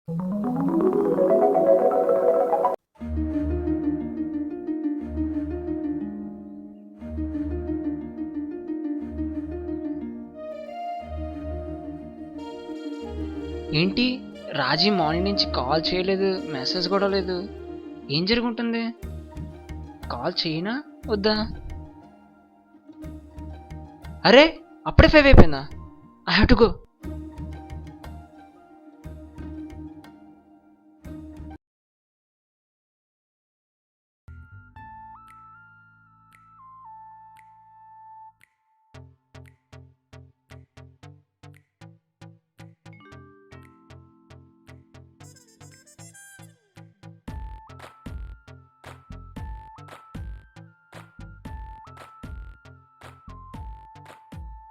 ఏంటి? రాజీ మార్నింగ్ నుంచి కాల్ చేయలేదు, మెసేజ్ కూడా లేదు. ఏం జరుగుంటుంది? కాల్ చేయనా వద్దా? అరే, అప్పుడే 5 అయిపోయిందా? I have to go.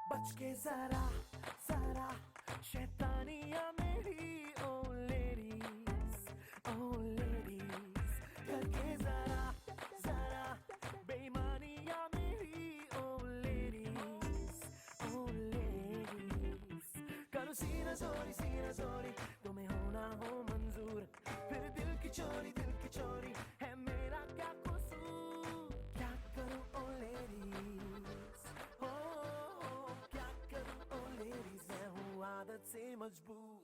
बच के जरा जरा शैतानिया मेरी ओ लेडीज करके जरा जरा बेईमानिया मेरी ओ लेडीज करो सीना जोरी तुम्हें होना हो मंजूर फिर दिल की चोरी है मेरा क्या कसूर क्या करूं ओ लेडीज ओ क्या करूं ओ लेडीज मैं हूँ आदत से मजबूर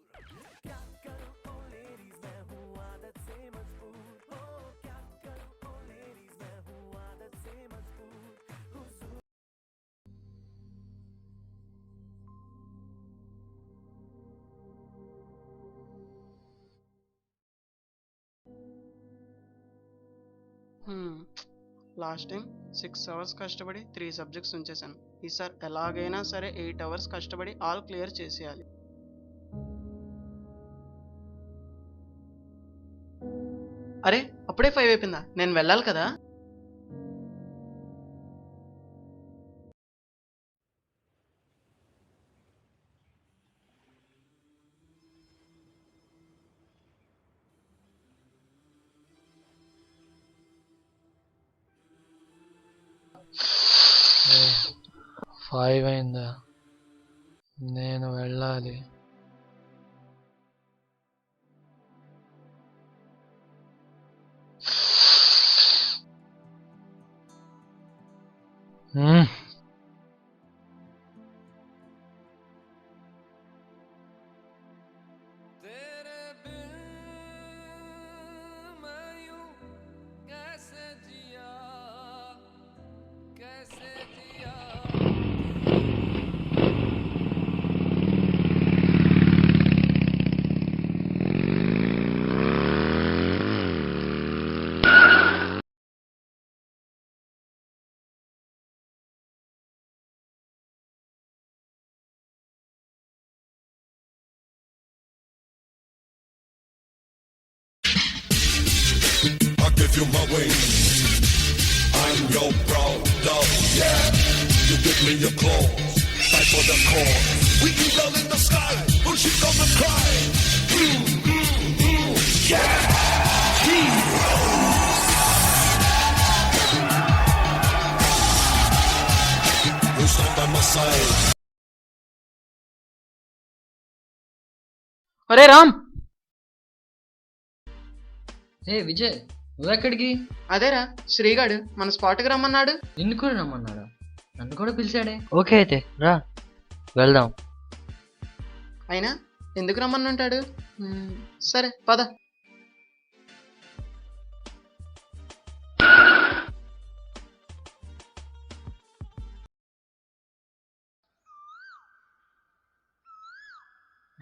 क्या करूं ओ लेडीज मैं हूँ आदत से मजबूर ओ क्या करूं ओ लेडीज मैं हूँ आदत से मजबूर हुजूर లాస్ట్ టైం 6 అవర్స్ కష్టపడి 3 సబ్జెక్ట్స్ ఉంచేశాను. ఈసారి ఎలాగైనా సరే 8 అవర్స్ కష్టపడి ఆల్ క్లియర్ చేసేయాలి. అరే, అప్పుడే 5 అయిపోయిందా? నేను వెళ్ళాలి కదా. ఏ, 5 అయిందా? నేను వెళ్ళాలి. హ్మ్. तेरे बिन मैं यूं कैसे जिया I give you my wings. I'm your brother. Yeah, you give me your claws. Fight for the cause. We eagle in the sky. Push it on the cry. Yeah. You stand by my side. అరే రామ్, ఏ విజయ్, నువ్వెక్కడికి? అదేరా శ్రీగాడు మన స్పాట్కి రమ్మన్నాడు. నిన్ను కూడా రమ్మన్నాడా? నన్ను కూడా పిలిచాడే. Okay అయితే రా, వెళ్దాం. అయినా ఎందుకు రమ్మన్నంటాడు? సరే పద.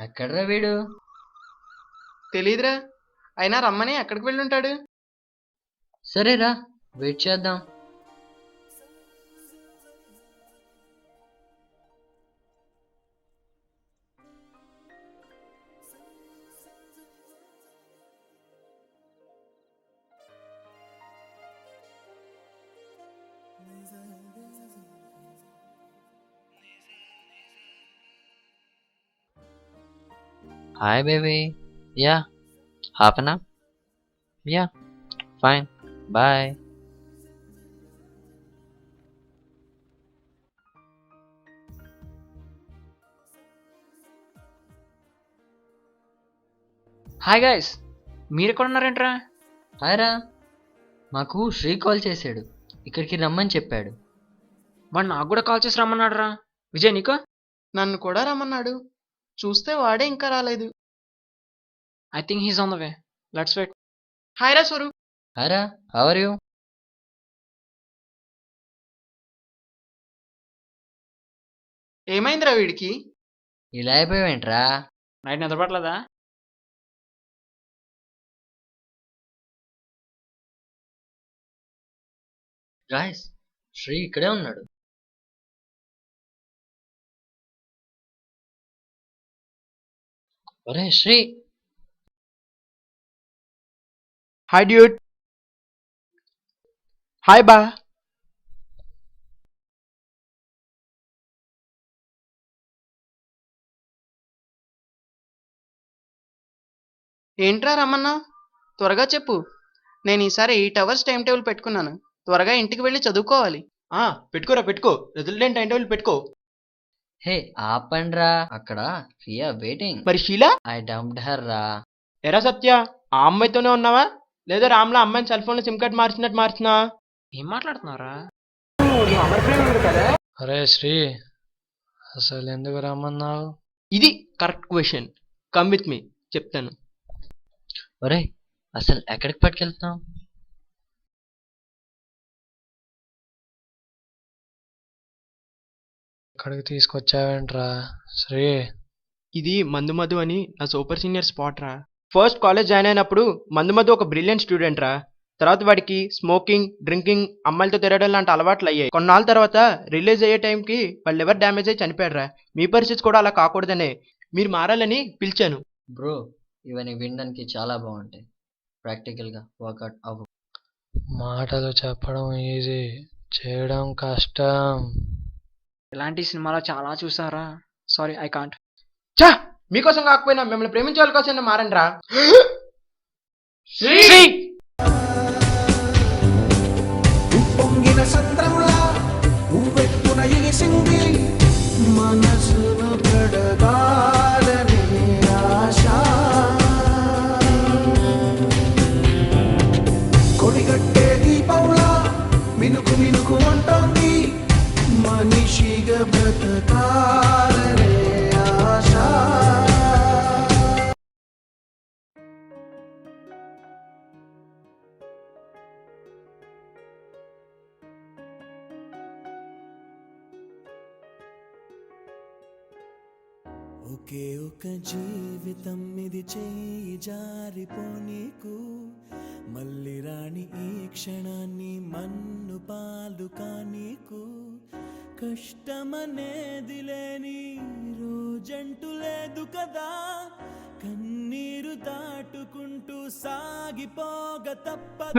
ఎక్కడ్రా వీడు? తెలీదురా, అయినా రమ్మని ఎక్కడికి వెళ్ళుంటాడు. సరేరా, వెయిట్ చేద్దాం. Hi, baby. Yeah, half an hour. Yeah, fine. Bye. Hi guys, మీరు ఎక్కడ ఉన్నారేంట్రా? హాయ్ రా, మాకు శ్రీ కాల్ చేశాడు, ఇక్కడికి రమ్మని చెప్పాడు. వాడు నాకు కూడా కాల్ చేసి రమ్మన్నాడు రా. విజయ్ నీకు? నన్ను కూడా రమ్మన్నాడు. చూస్తే వాడే ఇంకా రాలేదు. I think he's on the way. Let's wait. Hi రా స్వరూప్. హాయ్ రా, హౌ ఆర్ యూ? ఏమైందిరా వీడికి? ఇలా అయిపోయావేంట్రా? నైట్ నిద్రపట్లేదా? గాయస్, శ్రీ ఇక్కడే ఉన్నాడు. ఒరే శ్రీ, హాయ్ డ్యూడ్. హాయ్ బా. ఏంట్రా రమ్మన్నా? త్వరగా చెప్పు. నేను ఈసారి 8 అవర్స్ టైం టేబుల్ పెట్టుకున్నాను. త్వరగా ఇంటికి వెళ్ళి చదువుకోవాలి. పెట్టుకోరా, పెట్టుకో. రిజల్ట్ టైం టేబుల్ పెట్టుకో. హే ఆపండ్రా, అక్కడ రియా వెయిటింగ్. మరి షీలా? ఐ డంప్డ్ హర్ రా. ఎరా సత్య, ఆ అమ్మాయితోనే ఉన్నావా లేదా రామ్లా అమ్మాయిని సెల్ ఫోన్ లో సిమ్ కార్డ్ మార్చినట్టు మార్చినా? ఏం మాట్లాడుతున్నారా? అరే శ్రీ, అసలు ఎందుకు రమ్మన్నావు? ఇది correct question. Come with me, చెప్తాను. ఒరే అసలు ఎక్కడికి పట్టుకెళ్తున్నావు? ఇక్కడికి తీసుకొచ్చావేంట్రా శ్రీ? ఇది మందు మధు అని నా సూపర్ సీనియర్ స్పాట్ రా. ఫస్ట్ కాలేజ్ జాయిన్ అయినప్పుడు మందు మధు ఒక బ్రిలియంట్ స్టూడెంట్ రా. తర్వాత వాడికి స్మోకింగ్, డ్రింకింగ్, అమ్మాయిలతో తిరగడం లాంటి అలవాట్లు అయ్యాయి. కొన్నాళ్ళ తర్వాత రిలీజ్ అయ్యే టైంకి వాళ్ళు లివర్ డ్యామేజ్ అయ్యి చనిపోయాడు రా. మీ పరిస్థితి కూడా అలా కాకూడదనే మీరు మారాలని పిలిచాను. బ్రో, ఇవన్నీ వినడానికి చాలా బాగుంటాయి, ప్రాక్టికల్గా వర్కౌట్ అవ్వు. మాటలు చెప్పడం ఈజీ, చేయడం కష్టం. ఇలాంటి సినిమాలో చాలా చూసారా. Sorry, I can't. చా, మీకోసం కాకపోయినా మిమ్మల్ని ప్రేమించే వాళ్ళ కోసం మారండి రా. పొంగిన సంద్రంలా ఉవ్వెత్తున ఎగిసింది మనసును కడగాలని ఆశ. కొడిగట్టే దీపంలా మినుకు మినుకు అంటోంది మనిషిగా బ్రతకాలనే ఆశ. ఒకే ఒక జీవితం ఇది, చేయి జారిపోనీకు మళ్ళీ రాణి ఈ క్షణాన్ని మన్ను పాలు కానీకు. కష్టమనేది లేని రోజంటూ లేదు కదా, కన్నీరు దాటుకుంటూ సాగిపోగ తప్పదు.